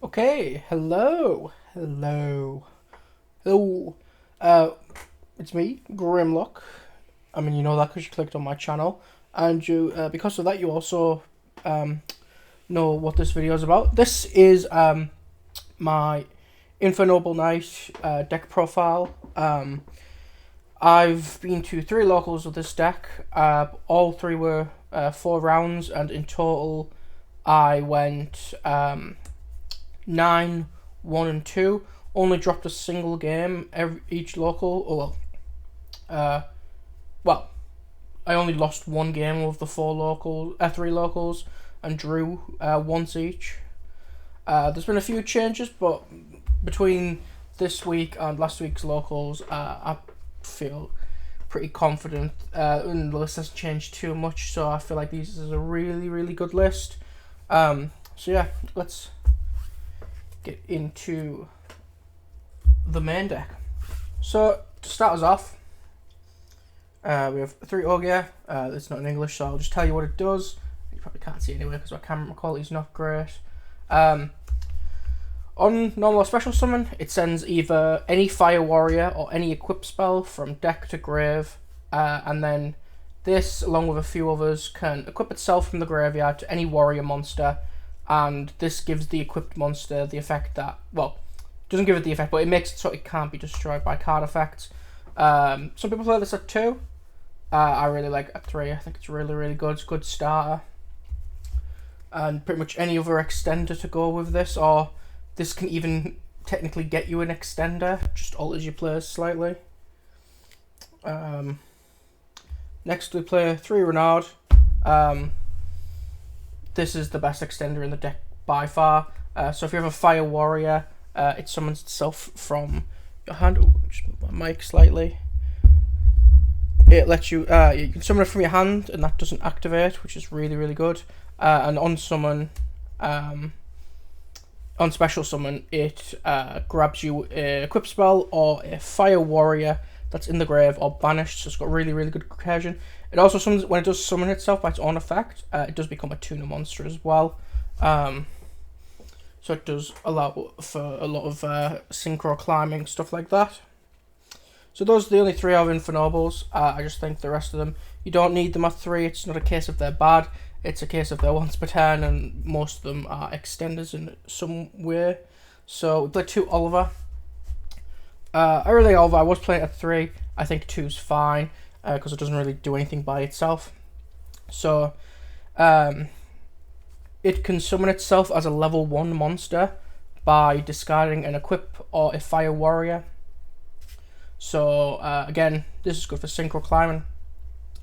Okay, hello. It's me, Grimlock. I mean, you know that because you clicked on my channel, and because of that, you also know what this video is about. This is my Infernoble Knight deck profile. I've been to 3 locals with this deck. All 3 were 4 rounds, and in total, I went 9, 1, and 2. Only dropped a single game each local. Well, I only lost 1 game of the 3 locals, and drew once each. There's been a few changes, but between this week and last week's locals, I feel pretty confident. And the list hasn't changed too much, so I feel like this is a really good list. So yeah, let's get into the main deck. So to start us off, we have 3 Ogre. It's not in English, so I'll just tell you what it does. You probably can't see anyway because my camera quality is not great. On normal or special summon, it sends either any fire warrior or any equip spell from deck to grave, and then this, along with a few others, can equip itself from the graveyard to any warrior monster, and this gives the equipped monster the effect that, well, doesn't give it the effect, but it makes it so it can't be destroyed by card effects. Some people play this at 2. I really like it at 3. I think it's really good. It's a good starter. And pretty much any other extender to go with this, or this can even technically get you an extender, just alters your players slightly. Next we play 3 Renard. This is the best extender in the deck by far. So if you have a fire warrior, it summons itself from your hand. Ooh, just move my mic slightly. It lets you, you can summon it from your hand, and that doesn't activate, which is really good. And on summon, on special summon, it grabs you a equip spell or a fire warrior that's in the grave or banished, so it's got really good recursion. It also summons, when it does summon itself by its own effect, it does become a tuner monster as well. So it does allow for a lot of synchro climbing, stuff like that. So those are the only 3 of Infernobles. I just think the rest of them, you don't need them at 3. It's not a case of they're bad. It's a case of they're once per turn, and most of them are extenders in some way. So we play 2 Oliver. I really like Oliver. I was playing at 3. I think 2's fine because it doesn't really do anything by itself. So it can summon itself as a level 1 monster by discarding an equip or a fire warrior. So again, this is good for synchro climbing,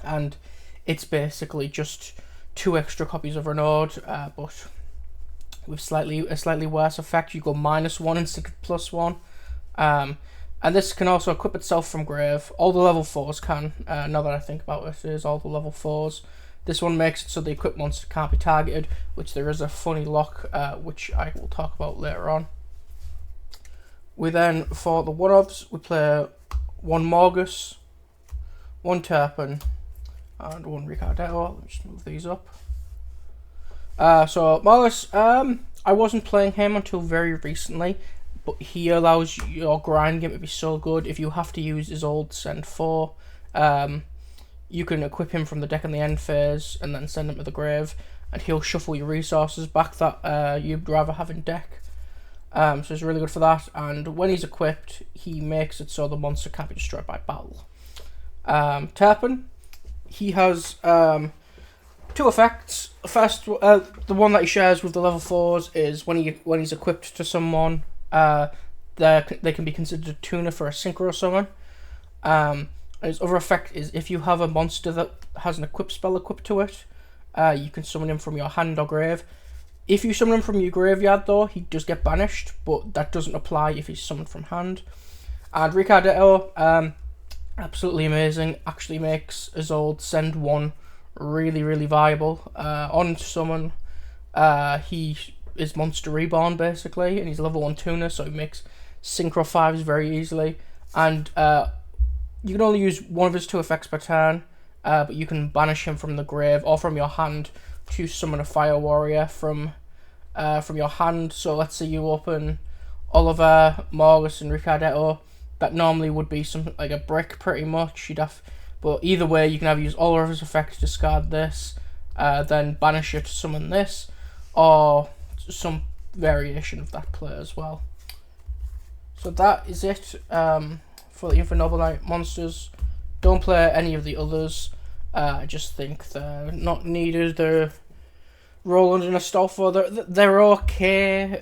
and it's basically just 2 extra copies of Renard, but with a slightly worse effect. You go -1 instead of +1. And this can also equip itself from grave. All the level 4s can. Now that I think about it, is all the level 4s. This one makes it so the equipped monster can't be targeted, which there is a funny lock, which I will talk about later on. We then, for the 1-ofs, we play 1 Morgus, 1 Turpin, and 1 Ricardetto. Let me just move these up. So Morgus, I wasn't playing him until very recently, but he allows your grind game to be so good. If you have to use his old send 4, you can equip him from the deck in the end phase and then send him to the grave, and he'll shuffle your resources back that you'd rather have in deck. So it's really good for that, and when he's equipped, he makes it so the monster can't be destroyed by battle. Turpin, he has 2 effects. First, the one that he shares with the level 4s is when he's equipped to someone, they can be considered a tuner for a synchro summon. His other effect is if you have a monster that has an equip spell equipped to it, you can summon him from your hand or grave. If you summon him from your graveyard, though, he does get banished, but that doesn't apply if he's summoned from hand. And Ricardetto, absolutely amazing. Actually makes his old send 1 really viable. On summon, he is monster reborn basically, and he's level 1 tuner, so he makes synchro 5s very easily. And you can only use 1 of his 2 effects per turn, but you can banish him from the grave or from your hand to summon a fire warrior from from your hand. So let's say you open Oliver, Morgus, and Ricardetto. That normally would be something like a brick, pretty much. But either way, you can either use Oliver's effect to discard this, then banish it to summon this, or some variation of that play as well. So that is it for the Infernoble Knight monsters. Don't play any of the others. I just think they're not needed. They're Roland and Astolfo. They're okay.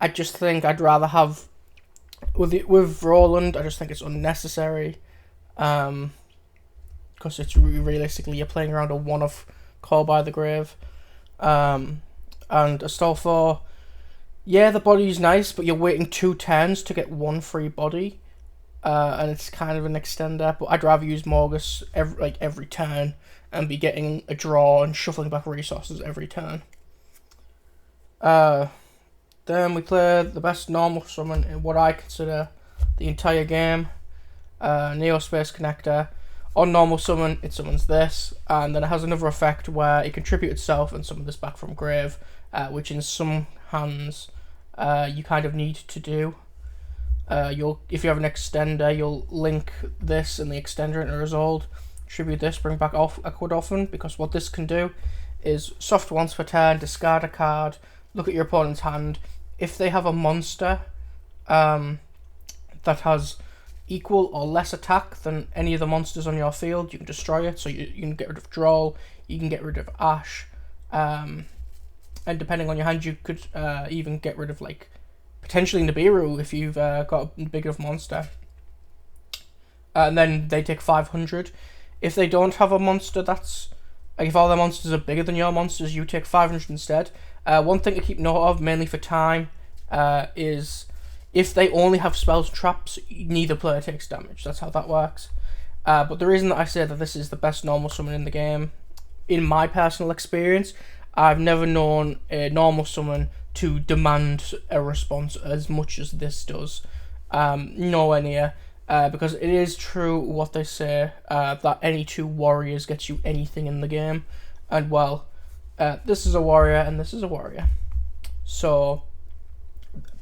I just think I'd rather have with Roland. I just think it's unnecessary. Because it's realistically you're playing around a one of Call by the Grave. And Astolfo, yeah, the body's nice, but you're waiting 2 turns to get 1 free body. And it's kind of an extender, but I'd rather use Morgus every turn and be getting a draw and shuffling back resources every turn. Then we play the best normal summon in what I consider the entire game. Neospace Connector. On normal summon, it summons this, and then it has another effect where it can tribute itself and summon this back from grave, which in some hands you kind of need to do. If you have an extender, you'll link this and the extender into Resolve, tribute this, bring back Aquadolphin, because what this can do is soft once per turn, discard a card, look at your opponent's hand. If they have a monster that has equal or less attack than any of the monsters on your field, you can destroy it. So you can get rid of Droll, you can get rid of Ash, and depending on your hand, you could even get rid of potentially Nibiru if you've got a big enough monster. And then they take 500. If they don't have a monster that's if all their monsters are bigger than your monsters, you take 500 instead. One thing to keep note of, mainly for time, is if they only have spells and traps, neither player takes damage. That's how that works. But the reason that I say that this is the best normal summon in the game, in my personal experience, I've never known a normal summon to demand a response as much as this does. Nowhere near. Because it is true what they say, that any 2 warriors gets you anything in the game. And well, this is a warrior and this is a warrior. So,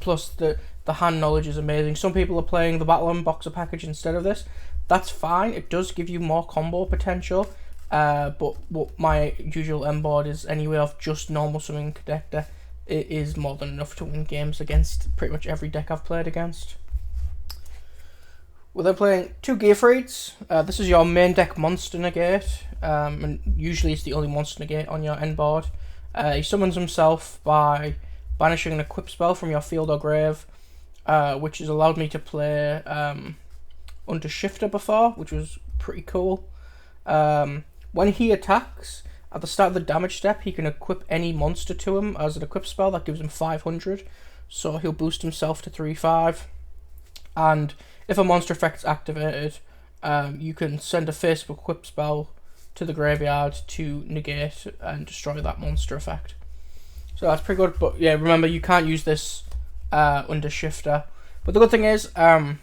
plus the hand knowledge is amazing. Some people are playing the Battle Unboxer package instead of this. That's fine. It does give you more combo potential. But what my usual end board is anyway of just normal summoning Connector, it is more than enough to win games against pretty much every deck I've played against. We're then playing 2 Gearfrieds. This is your main deck monster negate, and usually it's the only monster negate on your end board. He summons himself by banishing an equip spell from your field or grave, which has allowed me to play Under Shifter before, which was pretty cool. When he attacks, at the start of the damage step, he can equip any monster to him as an equip spell. That gives him 500, so he'll boost himself to 3/5. And if a monster effect is activated, you can send a face-up equip spell to the graveyard to negate and destroy that monster effect. So that's pretty good, but yeah, remember you can't use this under Shifter. But the good thing is, the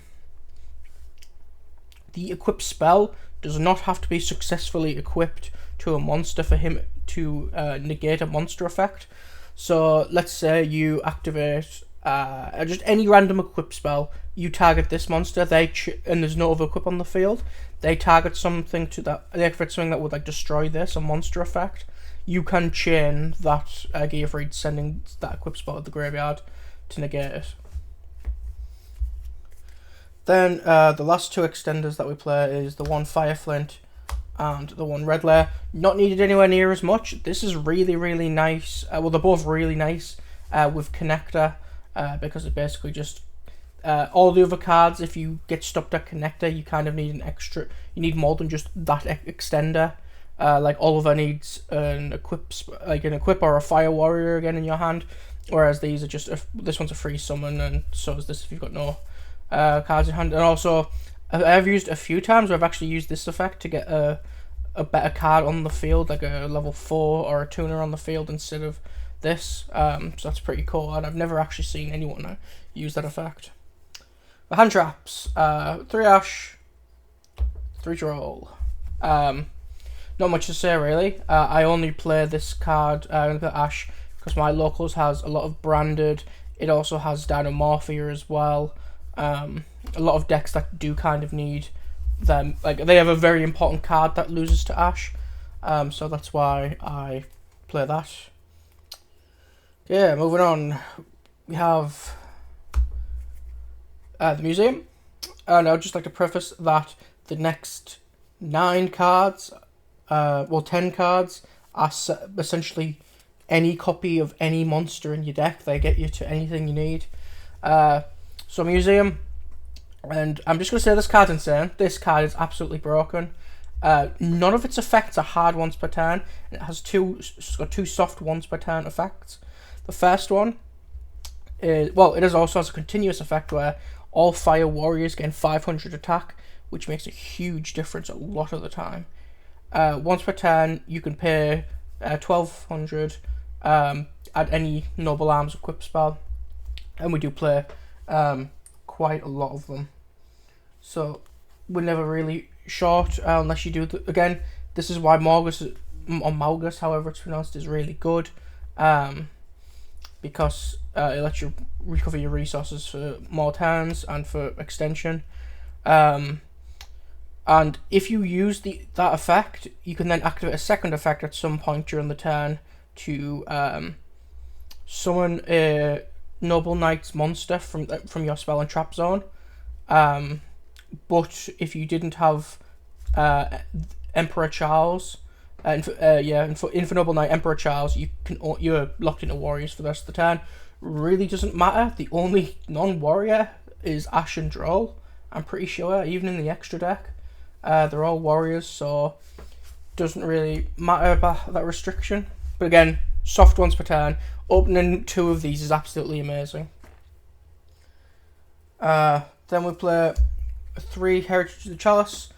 equip spell does not have to be successfully equipped to a monster for him to negate a monster effect. So let's say you activate just any random equip spell, you target this monster, and there's no other equip on the field, they target something they activate something that would destroy this, a monster effect. You can chain that Gearfried sending that equip spell at the graveyard to negate it. Then the last 2 extenders that we play is the one Fire Flint and the one Red Layer. Not needed anywhere near as much. This is really, really nice. Well, they're both really nice with Connector, because it basically just all the other cards, if you get stopped at Connector, you kind of need an extra. You need more than just that extender. Like Oliver needs an equip, an equip or a Fire Warrior again in your hand, whereas these are just this one's a free summon, and so is this if you've got no cards in hand. And also, I've used a few times where I've actually used this effect to get a better card on the field, like a level 4 or a tuner on the field instead of this. So that's pretty cool, and I've never actually seen anyone use that effect. The hand traps, 3 Ash, 3 Droll. Not much to say really. I only play this card, Ash, because my locals has a lot of branded. It also has Dynamorphia as well. A lot of decks that do kind of need them. Like, they have a very important card that loses to Ash. So that's why I play that. Yeah, moving on. We have the museum. And I'd just like to preface that the next 9 cards, 10 cards, are essentially any copy of any monster in your deck. They get you to anything you need. So museum, and I'm just going to say this card's insane. This card is absolutely broken. None of its effects are hard once per turn. It has it's got 2 soft once per turn effects. The first one is, well, it also has a continuous effect where all fire warriors gain 500 attack, which makes a huge difference a lot of the time. Once per turn, you can pay 1200, add any Noble Arms equip spell, and we do play quite a lot of them. So we're never really short unless you do. Again, this is why Morgus, or Malgus, however it's pronounced, is really good, because it lets you recover your resources for more turns and for extension. And if you use that effect, you can then activate a second effect at some point during the turn to summon a Noble Knight's monster from your spell and trap zone. But if you didn't have Emperor Charles, Infernoble Knight Emperor Charles, you're locked into warriors for the rest of the turn. Really doesn't matter. The only non-warrior is Ash and Droll. I'm pretty sure, even in the extra deck, they're all warriors, so doesn't really matter about that restriction. But again, soft once per turn. Opening 2 of these is absolutely amazing. Then we play 3 Heritage of the Chalice,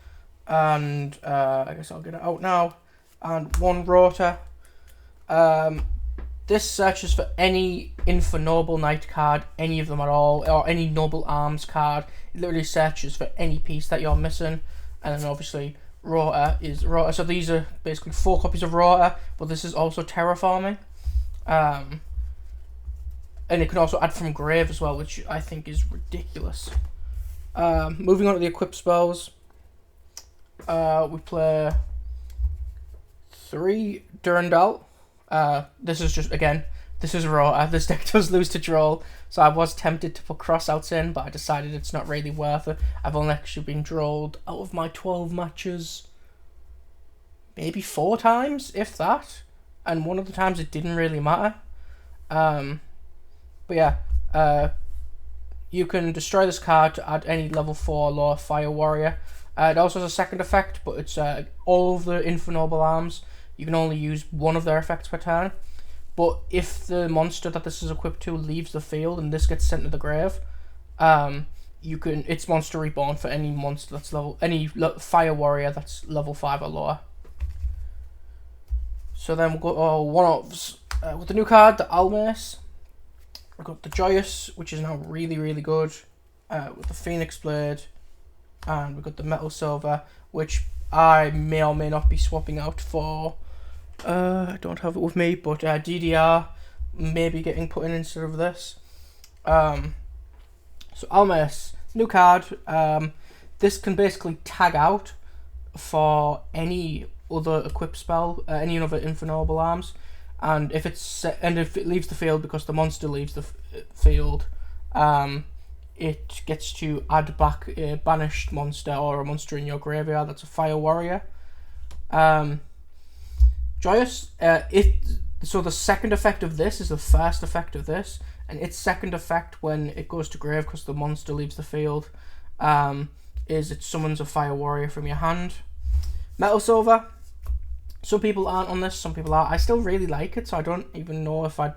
and I guess I'll get it out now, and 1 Rota. This searches for any Infernoble Knight card, any of them at all, or any Noble Arms card. It literally searches for any piece that you're missing, and then obviously Rota is Rota. So these are basically 4 copies of Rota, but this is also terraforming. And it can also add from grave as well, which I think is ridiculous. Moving on to the equip spells, we play 3 Durandal. This is just, again, this is Rota. This deck does lose to Droll, so I was tempted to put crossouts in, but I decided it's not really worth it. I've only actually been Drolled out of my 12 matches maybe 4 times, if that, and one of the times it didn't really matter. But yeah, you can destroy this card to add any level 4 lower fire warrior. It also has a second effect, but it's all of the Infernoble Arms. You can only use 1 of their effects per turn. But if the monster that this is equipped to leaves the field and this gets sent to the grave, it's monster reborn for any monster that's any fire warrior that's level 5 or lower. So then we'll go one-offs. With the new card, the Almace, we've got the Joyous, which is now really, really good, with the Phoenix Blade, and we've got the Metal Silver, which I may or may not be swapping out for, I don't have it with me, but DDR may be getting put in instead of this. So Almace, new card, this can basically tag out for any other equip spell, any other Infernoble Arms, and if it leaves the field because the monster leaves the field, it gets to add back a banished monster or a monster in your graveyard that's a fire warrior. Joyous, so the second effect of this is the first effect of this, and its second effect when it goes to grave because the monster leaves the field, is it summons a fire warrior from your hand. Metal Silver, some people aren't on this, some people are. I still really like it, so I don't even know if I'd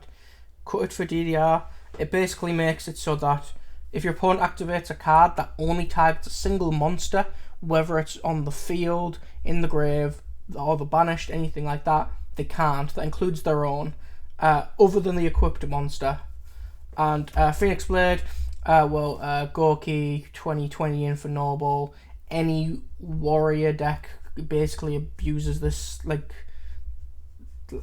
cut it for DDR. It basically makes it so that if your opponent activates a card that only targets a single monster, whether it's on the field, in the grave, or the banished, anything like that, they can't. That includes their own, other than the equipped monster. And Phoenix Blade, Goalkeeper, 2020 Infernoble, any warrior deck basically abuses this, like,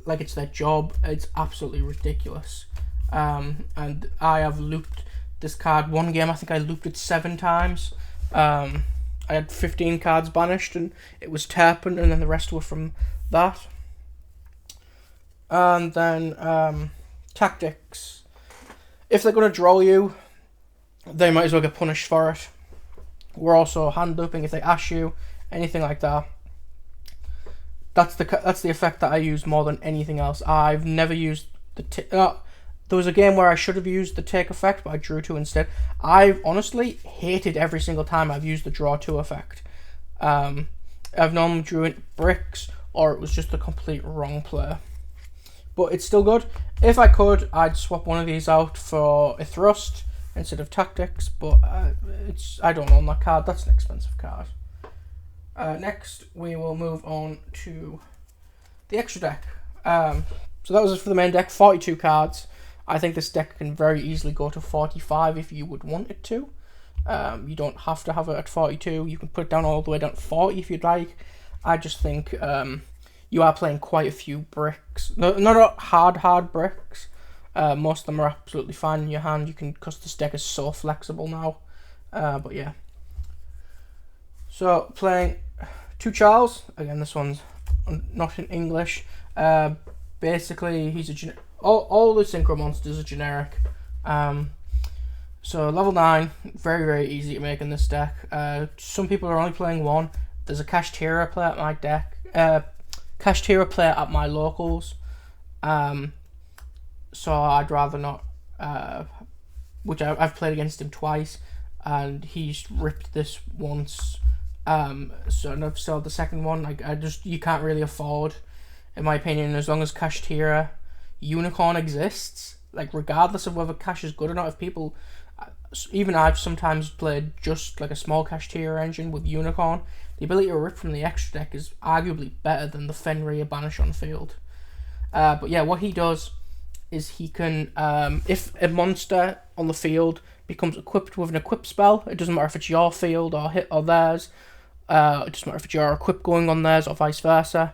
like it's their job. It's absolutely ridiculous. And I have looped this card one game. I think I looped it 7 times. I had 15 cards banished, and it was tapping, and then the rest were from that. And then tactics. If they're going to draw you, they might as well get punished for it. We're also hand looping if they ash you, anything like that. That's the effect that I use more than anything else. I've never used the there was a game where I should have used the take effect, but I drew 2 instead. I've honestly hated every single time I've used the draw 2 effect. I've normally drew it bricks, or it was just the complete wrong play. But it's still good. If I could, I'd swap one of these out for a thrust instead of tactics, but I don't own that card. That's an expensive card. Next, we will move on to the extra deck. So that was it for the main deck, 42 cards. I think this deck can very easily go to 45 if you would want it to. You don't have to have it at 42. You can put it down all the way down to 40 if you'd like. I just think you are playing quite a few bricks. Not hard bricks. Most of them are absolutely fine in your hand. You can, because this deck is so flexible now. But yeah. So playing 2 Charles. Again, this one's not in English. Basically, he's a all the synchro monsters are generic. So level 9, very easy to make in this deck. Some people are only playing 1. There's a Kashtira player at my deck. Kashtira player at my locals. So I'd rather not. Which I've played against him twice, and he's ripped this once. So I've still the second one. You can't really afford, in my opinion, as long as Kashtira Unicorn exists, like regardless of whether cash is good or not. If people, even I've sometimes played just like a small Kashtira engine with Unicorn, the ability to rip from the extra deck is arguably better than the Fenrir banish on field. But yeah, what he does is he can, if a monster on the field becomes equipped with an equip spell, it doesn't matter if it's your field or theirs, it doesn't matter if it's your equip going on theirs or vice versa,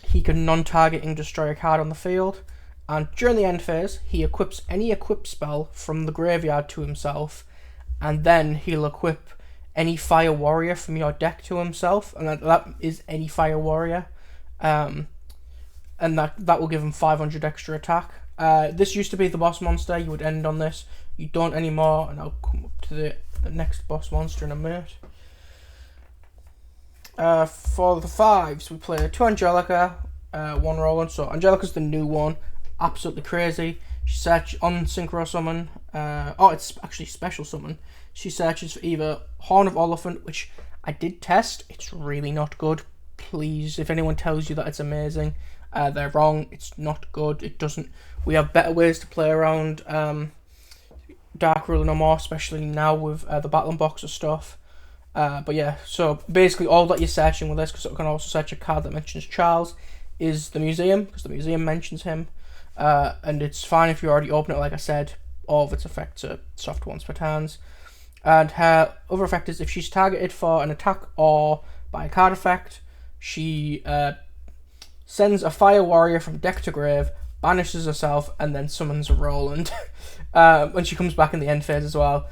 he can non-targeting destroy a card on the field, and during the end phase, he equips any equip spell from the graveyard to himself, and then he'll equip any fire warrior from your deck to himself, and that is any fire warrior, and that will give him 500 extra attack. This used to be the boss monster. You would end on this. You don't anymore, and I'll come up to the next boss monster in a minute. For the 5s, we play 2 Angelica, 1 Roland. So Angelica's the new one, absolutely crazy. She searches on Synchro Summon. It's actually Special Summon. She searches for either Horn of Oliphant, which I did test. It's really not good. Please, if anyone tells you that it's amazing, they're wrong. It's not good. It doesn't. We have better ways to play around Dark Ruler no more, especially now with the Battling Box of stuff. But yeah, so basically all that you're searching with this, because it can also search a card that mentions Charles, is the museum, because the museum mentions him. And it's fine if you already open it, like I said. All of its effects are soft once per turns. And her other effect is if she's targeted for an attack or by a card effect, she sends a fire warrior from deck to grave, banishes herself, and then summons a Roland. When she comes back in the end phase as well.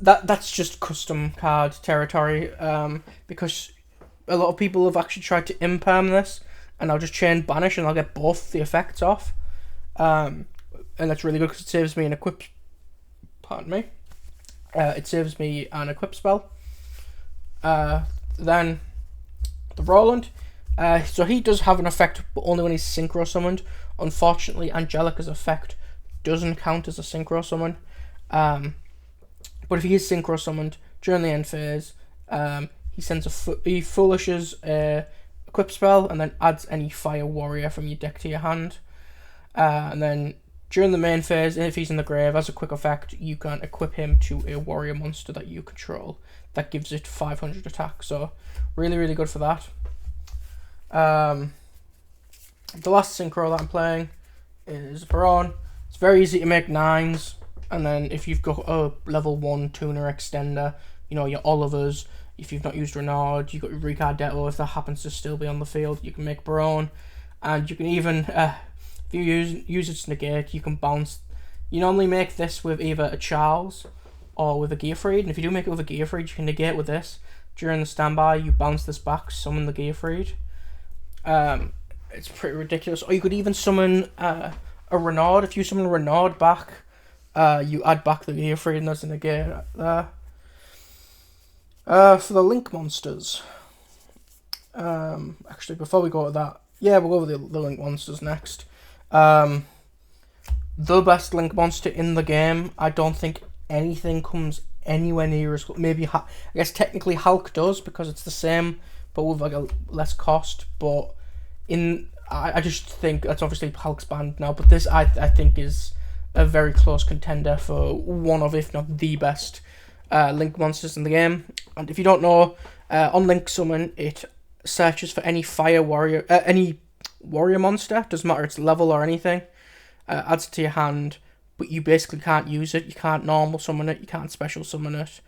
That's just custom card territory, because a lot of people have actually tried to imperm this, and I'll just chain banish and I'll get both the effects off. And that's really good because it saves me an equip. Pardon me. It saves me an equip spell. Then the Roland. So he does have an effect, but only when he's synchro summoned. Unfortunately, Angelica's effect doesn't count as a synchro summon. But if he is synchro summoned during the end phase, he foolishes a equip spell and then adds any fire warrior from your deck to your hand. And then during the main phase, if he's in the grave, as a quick effect, you can equip him to a warrior monster that you control. That gives it 500 attack. So really good for that. The last synchro that I'm playing is Baron. It's very easy to make 9s. And then if you've got a level 1 tuner extender, your Olivers, if you've not used Renard, you've got your Ricardetto, if that happens to still be on the field, you can make Baron. And you can even, if you use its negate, you can bounce. You normally make this with either a Charles or with a Gearfried, and if you do make it with a Gearfried, you can negate with this. During the standby, you bounce this back, summon the Gearfried. It's pretty ridiculous. Or you could even summon a Renard. If you summon Renard back, you add back the Gearfried, and there's a negate there. For the Link monsters, actually, before we go to that, yeah, we'll go over the Link monsters next. The best Link monster in the game, I don't think anything comes anywhere near as maybe I guess technically Hulk does because it's the same but with like a less cost, but I just think that's obviously Hulk's banned now, but this I think is a very close contender for one of, if not the best Link monsters in the game. And if you don't know, on Link Summon it searches for any fire warrior, any warrior monster, doesn't matter its level or anything, adds it to your hand, but you basically can't use it. You can't normal summon it, you can't special summon it,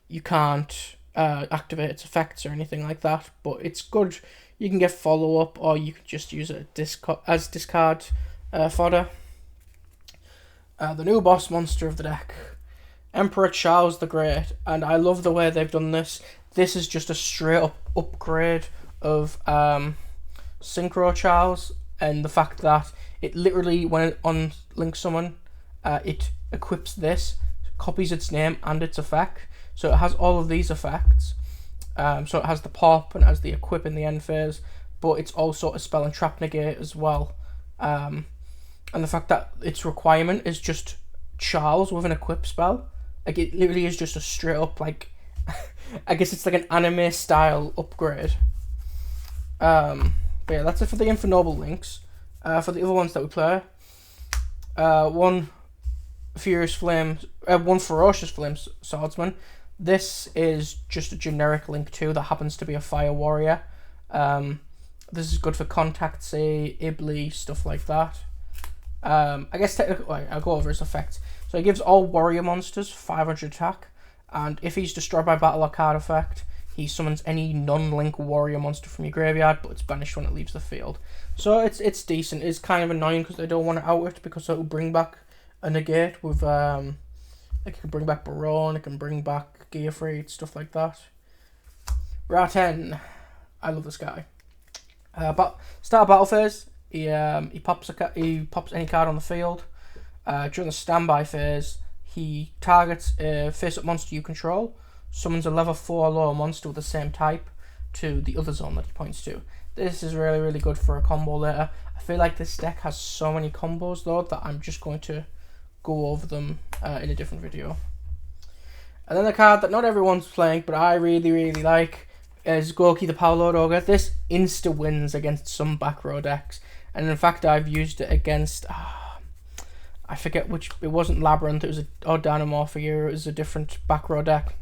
you can't activate its effects or anything like that, but it's good. You can get follow up, or you can just use it as discard fodder. The new boss monster of the deck, Emperor Charles the Great, and I love the way they've done this. This is just a straight up upgrade of Synchro Charles, and the fact that it literally, when on Link Summon, it equips this, copies its name and its effect, so it has all of these effects. So it has the pop and it has the equip in the end phase, but it's also a spell and trap negate as well. And the fact that its requirement is just Charles with an equip spell, like it literally is just a straight up, like I guess it's like an anime style upgrade. But yeah, that's it for the Infernoble links. For the other ones that we play, one Ferocious Flame Swordsman. This is just a generic Link 2 that happens to be a Fire Warrior. This is good for Contact, say, Ibly, stuff like that. I guess technically, I'll go over his effects. So he gives all warrior monsters 500 attack, and if he's destroyed by battle or card effect, he summons any non-Link warrior monster from your graveyard, but it's banished when it leaves the field. So it's decent. It's kind of annoying because they don't want to out it, because it will bring back a negate with like it can bring back Baron, it can bring back Gearfried, stuff like that. Raten, I love this guy. But start battle phase, he pops any card on the field. During the standby phase, he targets a face-up monster you control, summons a level 4 lower monster with the same type to the other zone that he points to. This is really, really good for a combo later. I feel like this deck has so many combos though that I'm just going to go over them in a different video. And then the card that not everyone's playing, but I really, really like, is Goalkeeper the Power Lord Ogre. This insta wins against some back row decks, and in fact I've used it against I forget which, it wasn't Labyrinth, it was Dynamorphia, it was a different back row deck.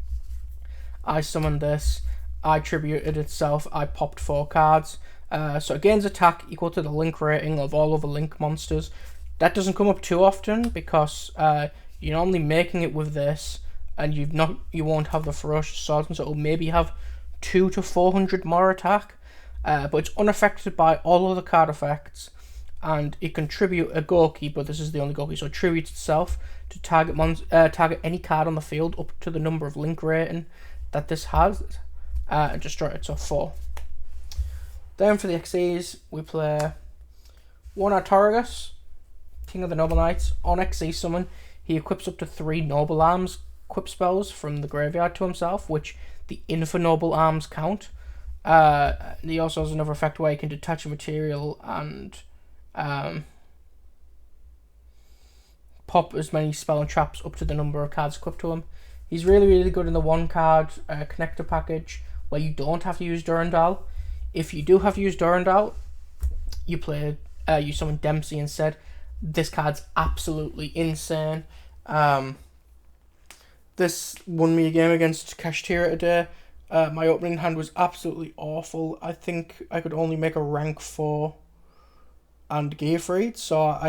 I summoned this, I tributed itself, I popped 4 cards. So it gains attack equal to the Link rating of all other Link monsters. That doesn't come up too often because you're normally making it with this, and you won't have the Ferocious Swordsman, so it'll maybe have 200 to 400 more attack. But it's unaffected by all other card effects, and it can tribute a Goalkeeper. This is the only Goalkeeper, so it tributes itself to target any card on the field up to the number of Link rating that this has, and destroy it, so 4. Then for the XEs, we play one Artorigus, King of the Noble Knights. On XE summon, he equips up to 3 Noble Arms equip spells from the graveyard to himself, which the Infernoble Arms count. He also has another effect where he can detach a material and pop as many spell and traps up to the number of cards equipped to him. He's really, really good in the 1-card connector package where you don't have to use Durandal. If you do have to use Durandal, you summon Dempsey instead. This card's absolutely insane. This won me a game against Kashtira today. My opening hand was absolutely awful. I think I could only make a rank 4 and Gearfried, so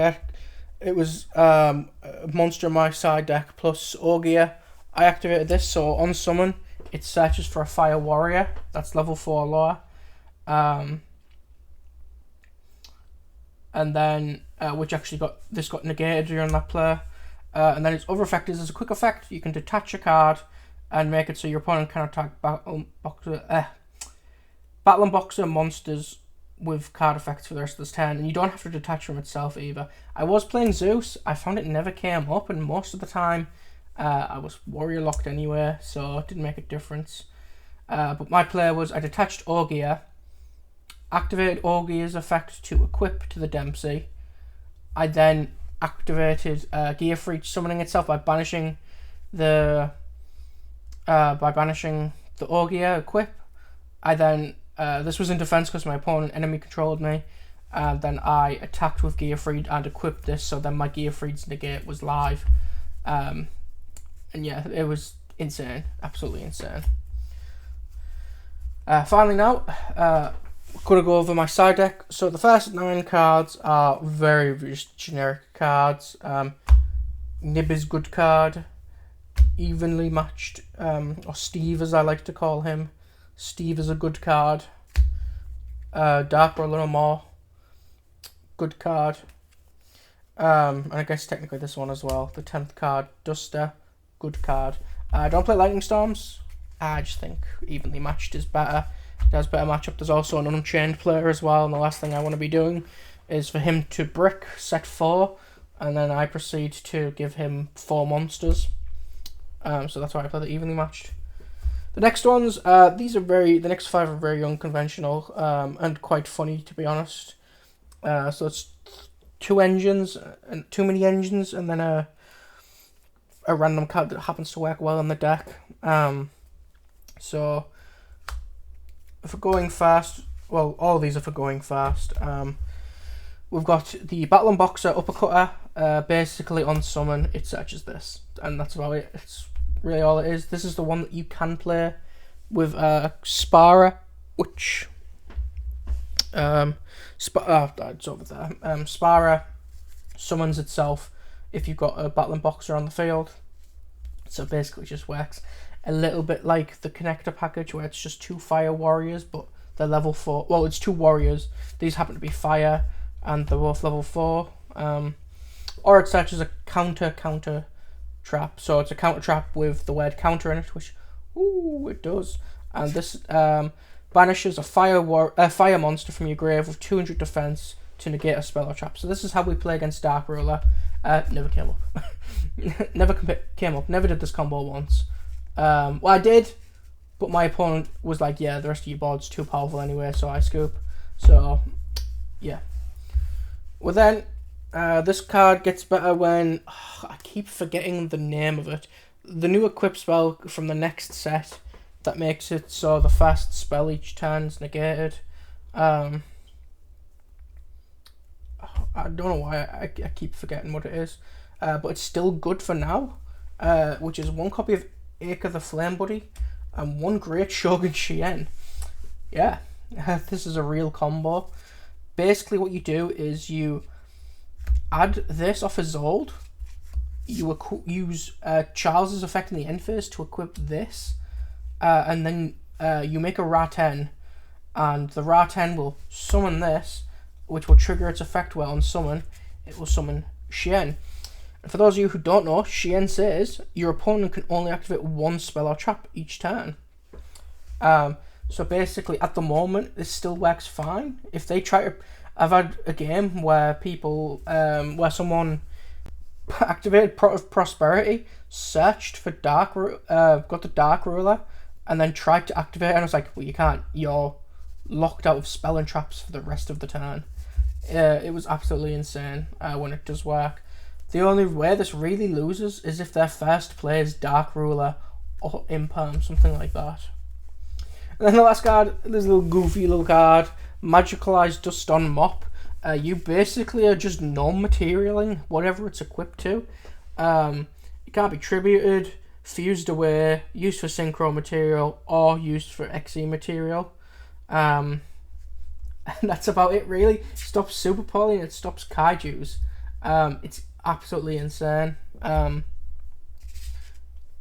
it was a monster in my side deck plus Ogier. I activated this, so on summon it searches for a Fire Warrior that's level 4 lower. and then which actually got negated during that play. And then its other effect is as a quick effect, you can detach a card and make it so your opponent can attack Battle and Boxer monsters with card effects for the rest of this turn, and you don't have to detach from itself either. I was playing Zeus, I found it never came up, and most of the time I was warrior locked anyway, so it didn't make a difference. But my play was I detached Augur, activated Augur's effect to equip to the Dempsey. I then activated Gear for each summoning itself by banishing the Augur equip. I then this was in defense because my opponent enemy controlled me, and then I attacked with Gearfried and equipped this, so then my Gearfried's negate was live. And yeah, it was insane, absolutely insane. Finally now, gonna go over my side deck. So the first 9 cards are very just generic cards. Nib is good card, evenly matched, or Steve as I like to call him. Steve is a good card. Dark or a little more. Good card. And I guess technically this one as well. The 10th card, Duster. Good card. Don't play Lightning Storms. I just think evenly matched is better. It has better matchup. There's also an Unchained player as well. And the last thing I want to be doing is for him to brick set 4. And then I proceed to give him 4 monsters. So that's why I play the evenly matched. The next ones, the next 5 are very unconventional and quite funny, to be honest. So it's 2 engines and too many engines, and then a random card that happens to work well in the deck. So for going fast, well, all of these are for going fast. We've got the Battle and Boxer Uppercutter. Basically on summon, it searches this, and that's about it. It's really all it is. This is the one that you can play with Spara, which it's over there. Spara summons itself if you've got a Battle and Boxer on the field. So basically just works a little bit like the connector package, where it's just 2 fire warriors, but they're level 4. Well, it's 2 warriors. These happen to be fire, and they're both level 4. Or it searches a counter trap. So it's a counter trap with the word counter in it, which it does. And this banishes a fire monster from your grave with 200 defense to negate a spell or trap. So this is how we play against Dark Ruler. Never came up. Never did this combo once. Well, I did, but my opponent was like, yeah, the rest of your board's too powerful anyway, so I scoop. So yeah. Well then, this card gets better when I keep forgetting the name of it. The new equip spell from the next set that makes it so the fast spell each turn is negated. I don't know why I keep forgetting what it is, but it's still good for now, which is 1 copy of Acre the Flame Buddy and 1 Great Shogun Shien. Yeah, this is a real combo. Basically what you do is you add this off of Zold, you use Charles's effect in the end phase to equip this, and then you make a Ra-10, and the Ra-10 will summon this, which will trigger its effect well on summon. It will summon Shien. And for those of you who don't know, Shien says your opponent can only activate 1 spell or trap each turn. So basically, at the moment, this still works fine. If they try to... I've had a game where people... where someone activated Prosperity, searched for got the Dark Ruler, and then tried to activate it, and I was like, well, you can't. You're locked out of spell and traps for the rest of the turn. It was absolutely insane when it does work. The only way this really loses is if their first play is Dark Ruler or Imperm, something like that. And then the last card, this little goofy little card, Magicalized Dust on Mop. You basically are just non-materialing whatever it's equipped to. It can't be tributed, fused away, used for synchro material, or used for XE material. And that's about it, really. It stops Super Poly and it stops Kaijus. It's absolutely insane.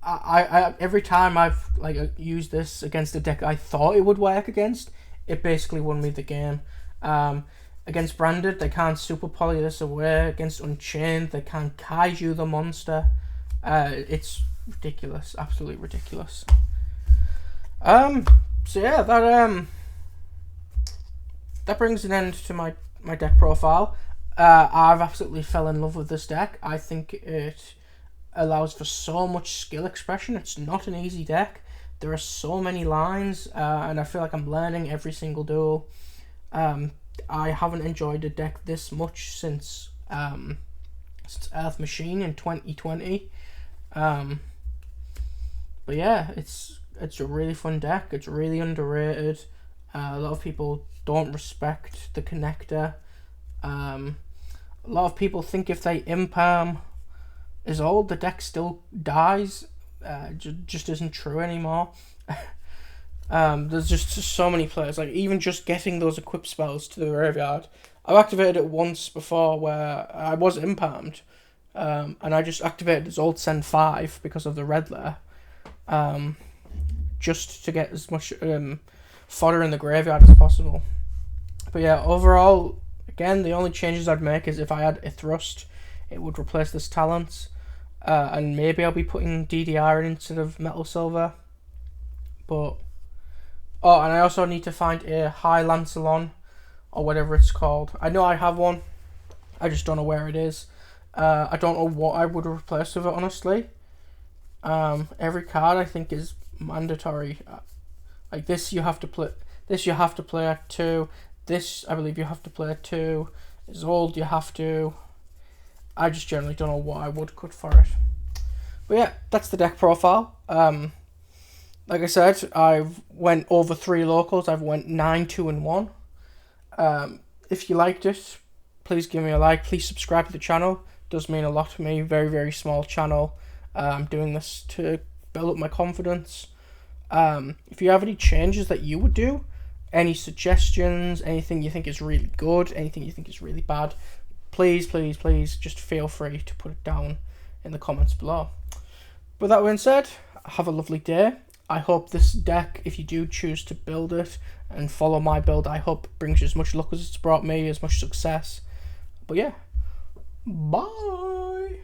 I every time I've used this against a deck I thought it would work against, it basically won me the game. Against Branded, they can't super poly this away. Against Unchained, they can't kaiju the monster. It's ridiculous, absolutely ridiculous. So yeah, that brings an end to my deck profile. I've absolutely fell in love with this deck. I think it allows for so much skill expression. It's not an easy deck. There are so many lines, and I feel like I'm learning every single duel. I haven't enjoyed a deck this much since Earth Machine in 2020. But yeah, it's a really fun deck. It's really underrated. A lot of people don't respect the connector. A lot of people think if they imperm Isolde, the deck still dies. Just isn't true anymore. There's just so many players, like even just getting those equip spells to the graveyard. I've activated it once before where I was impermed, and I just activated Isolde Send 5 because of the red layer, just to get as much fodder in the graveyard as possible. But yeah, overall, again, the only changes I'd make is if I had a Thrust, it would replace this talent, and maybe I'll be putting DDR in instead of Metal Silver. But oh, and I also need to find a High Lancelon, or whatever it's called. I know I have one, I just don't know where it is. I don't know what I would replace with it, honestly. Every card I think is mandatory. Like this, you have to play. This you have to play at 2. This I believe you have to play at 2. Isolde you have to. I just generally don't know what I would cut for it. But yeah, that's the deck profile. Like I said, I've went over 3 locals. I've went 9, 2, and 1. If you liked it, please give me a like. Please subscribe to the channel. It does mean a lot to me. Very, very small channel. I'm doing this to build up my confidence. If you have any changes that you would do, any suggestions, anything you think is really good, anything you think is really bad, please, please, please just feel free to put it down in the comments below. With that being said, have a lovely day. I hope this deck, if you do choose to build it and follow my build, I hope it brings you as much luck as it's brought me, as much success. But yeah, bye.